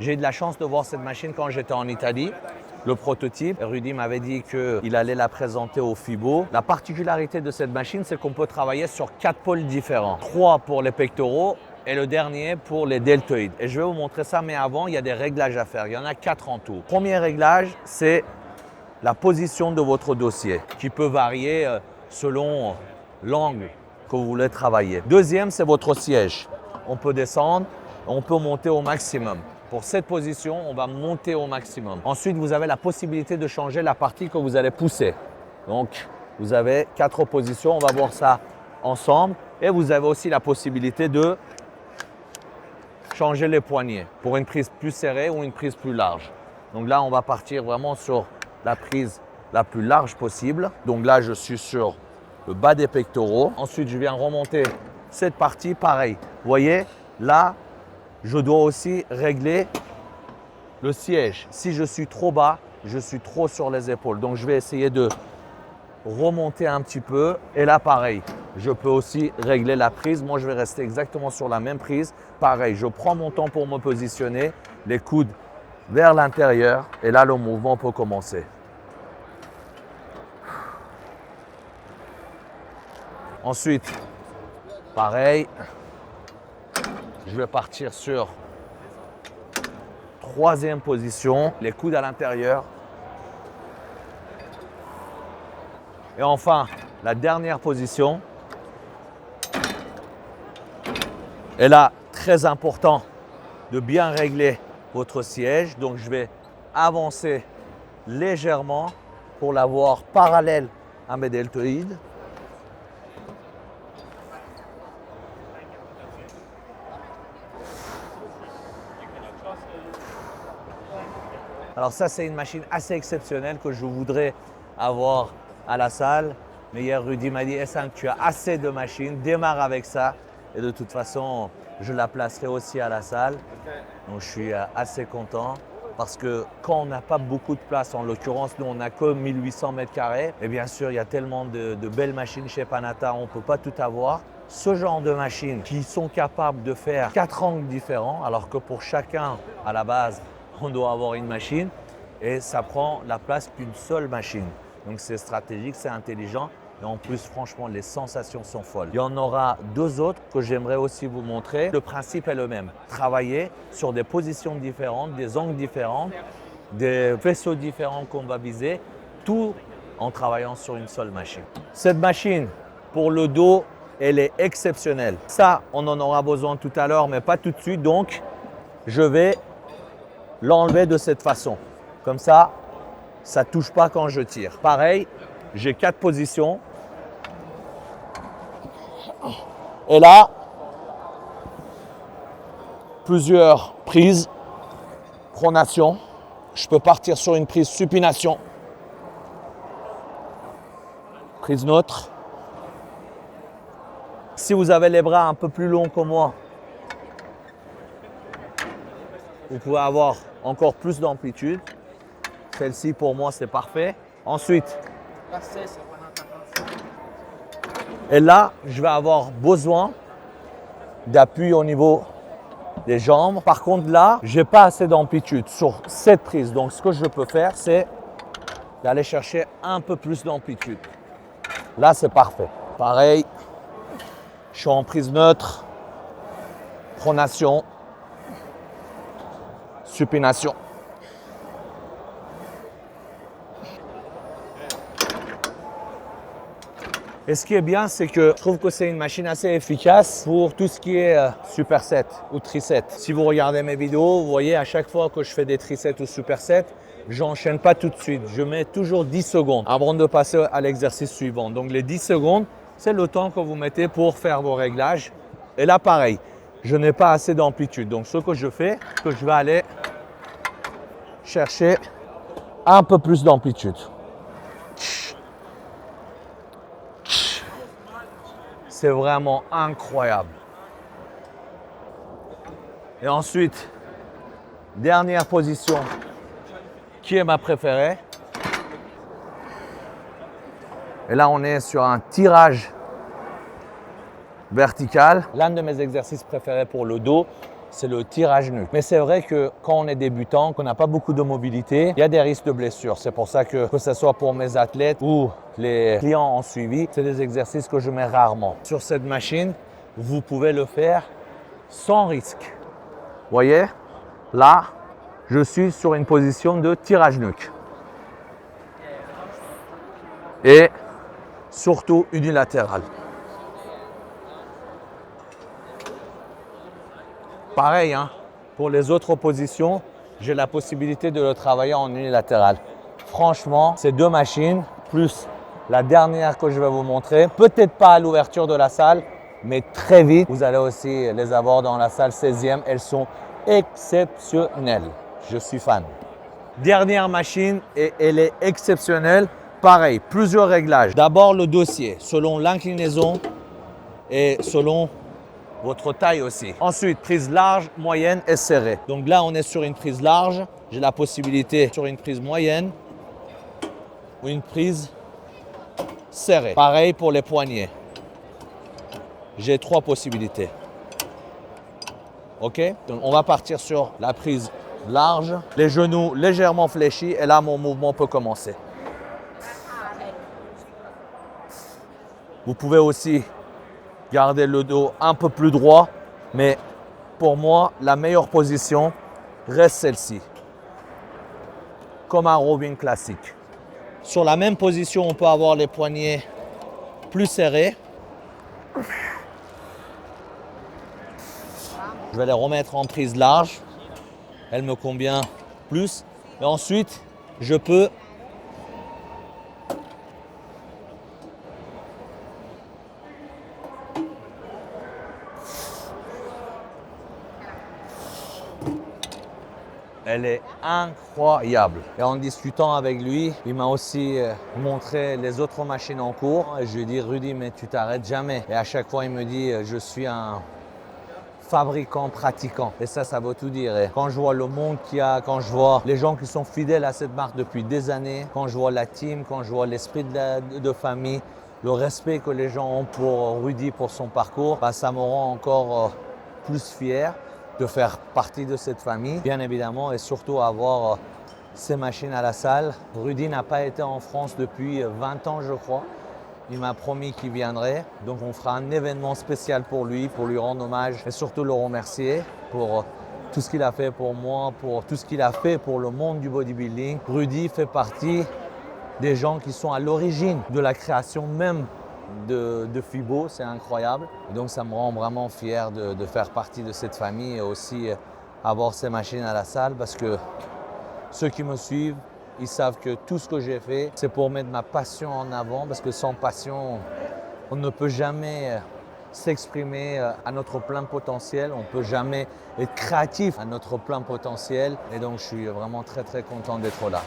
J'ai eu de la chance de voir cette machine quand j'étais en Italie. Le prototype, Rudy m'avait dit qu'il allait la présenter au FIBO. La particularité de cette machine, c'est qu'on peut travailler sur 4 pôles différents. 3 pour les pectoraux et le dernier pour les deltoïdes. Et je vais vous montrer ça, mais avant, il y a des réglages à faire. Il y en a 4 en tout. Premier réglage, c'est la position de votre dossier qui peut varier selon l'angle que vous voulez travailler. Deuxième, c'est votre siège. On peut descendre, on peut monter au maximum. Pour cette position, on va monter au maximum. Ensuite, vous avez la possibilité de changer la partie que vous allez pousser. Donc, vous avez 4 positions, on va voir ça ensemble. Et vous avez aussi la possibilité de changer les poignets pour une prise plus serrée ou une prise plus large. Donc là, on va partir vraiment sur la prise la plus large possible. Donc là, je suis sur le bas des pectoraux. Ensuite, je viens remonter cette partie, pareil. Vous voyez, là, je dois aussi régler le siège. Si je suis trop bas, je suis trop sur les épaules. Donc, je vais essayer de remonter un petit peu. Et là, pareil, je peux aussi régler la prise. Moi, je vais rester exactement sur la même prise. Pareil, je prends mon temps pour me positionner, les coudes vers l'intérieur. Et là, le mouvement peut commencer. Ensuite, pareil, je vais partir sur troisième position, les coudes à l'intérieur. Et enfin, la dernière position. Et là, très important de bien régler votre siège. Donc, je vais avancer légèrement pour l'avoir parallèle à mes deltoïdes. Alors ça, c'est une machine assez exceptionnelle que je voudrais avoir à la salle. Mais hier, Rudy m'a dit, Essam, tu as assez de machines, démarre avec ça. Et de toute façon, je la placerai aussi à la salle. Donc je suis assez content parce que quand on n'a pas beaucoup de place, en l'occurrence, nous, on n'a que 1800 mètres carrés. Et bien sûr, il y a tellement de belles machines chez Panatta, on ne peut pas tout avoir. Ce genre de machines qui sont capables de faire 4 angles différents, alors que pour chacun, à la base, on doit avoir une machine et ça prend la place qu'une seule machine. Donc c'est stratégique, c'est intelligent et en plus franchement les sensations sont folles. Il y en aura 2 autres que j'aimerais aussi vous montrer. Le principe est le même, travailler sur des positions différentes, des angles différents, des vaisseaux différents qu'on va viser, tout en travaillant sur une seule machine. Cette machine pour le dos, elle est exceptionnelle. Ça, on en aura besoin tout à l'heure mais pas tout de suite, donc je vais l'enlever de cette façon. Comme ça, ça ne touche pas quand je tire. Pareil, j'ai 4 positions. Et là, plusieurs prises. Pronation. Je peux partir sur une prise supination. Prise neutre. Si vous avez les bras un peu plus longs que moi, vous pouvez avoir encore plus d'amplitude. Celle-ci, pour moi, c'est parfait. Ensuite, et là, je vais avoir besoin d'appui au niveau des jambes. Par contre, là, je n'ai pas assez d'amplitude sur cette prise. Donc, ce que je peux faire, c'est d'aller chercher un peu plus d'amplitude. Là, c'est parfait. Pareil, je suis en prise neutre, pronation, supination. Et ce qui est bien, c'est que je trouve que c'est une machine assez efficace pour tout ce qui est superset ou triset. Si vous regardez mes vidéos, vous voyez à chaque fois que je fais des trisets ou supersets, j'enchaîne pas tout de suite. Je mets toujours 10 secondes avant de passer à l'exercice suivant. Donc les 10 secondes, c'est le temps que vous mettez pour faire vos réglages. Et là, pareil, je n'ai pas assez d'amplitude. Donc ce que je fais, c'est que je vais aller chercher un peu plus d'amplitude. C'est vraiment incroyable. Et ensuite, dernière position, qui est ma préférée. Et là, on est sur un tirage vertical. L'un de mes exercices préférés pour le dos, c'est le tirage nuque. Mais c'est vrai que quand on est débutant, qu'on n'a pas beaucoup de mobilité, il y a des risques de blessure. C'est pour ça que ce soit pour mes athlètes ou les clients en suivi, c'est des exercices que je mets rarement. Sur cette machine, vous pouvez le faire sans risque. Vous voyez, là, je suis sur une position de tirage nuque. Et surtout unilatéral. Pareil, hein, pour les autres positions, j'ai la possibilité de le travailler en unilatéral. Franchement, ces deux machines, plus la dernière que je vais vous montrer, peut-être pas à l'ouverture de la salle, mais très vite, vous allez aussi les avoir dans la salle 16e. Elles sont exceptionnelles. Je suis fan. Dernière machine et elle est exceptionnelle. Pareil, plusieurs réglages. D'abord le dossier, selon l'inclinaison et selon votre taille aussi. Ensuite, prise large, moyenne et serrée. Donc là, on est sur une prise large. J'ai la possibilité sur une prise moyenne ou une prise serrée. Pareil pour les poignets. J'ai 3 possibilités. OK? Donc on va partir sur la prise large. Les genoux légèrement fléchis et là, mon mouvement peut commencer. Vous pouvez aussi garder le dos un peu plus droit, mais pour moi, la meilleure position reste celle-ci, comme un rowing classique. Sur la même position, on peut avoir les poignets plus serrés. Je vais les remettre en prise large. Elle me convient plus. Et ensuite, je peux elle est incroyable. Et en discutant avec lui, il m'a aussi montré les autres machines en cours. Et je lui ai dit, Rudy, mais tu t'arrêtes jamais. Et à chaque fois, il me dit, je suis un fabricant, pratiquant. Et ça veut tout dire. Et quand je vois le monde qu'il y a, quand je vois les gens qui sont fidèles à cette marque depuis des années, quand je vois la team, quand je vois l'esprit de famille, le respect que les gens ont pour Rudy, pour son parcours, bah, ça me rend encore plus fier de faire partie de cette famille, bien évidemment, et surtout avoir ces machines à la salle. Rudy n'a pas été en France depuis 20 ans, je crois. Il m'a promis qu'il viendrait. Donc on fera un événement spécial pour lui rendre hommage et surtout le remercier pour tout ce qu'il a fait pour moi, pour tout ce qu'il a fait pour le monde du bodybuilding. Rudy fait partie des gens qui sont à l'origine de la création même de FIBO, c'est incroyable. Et donc ça me rend vraiment fier de faire partie de cette famille et aussi avoir ces machines à la salle parce que ceux qui me suivent, ils savent que tout ce que j'ai fait, c'est pour mettre ma passion en avant parce que sans passion, on ne peut jamais s'exprimer à notre plein potentiel, on ne peut jamais être créatif à notre plein potentiel et donc je suis vraiment très content d'être là.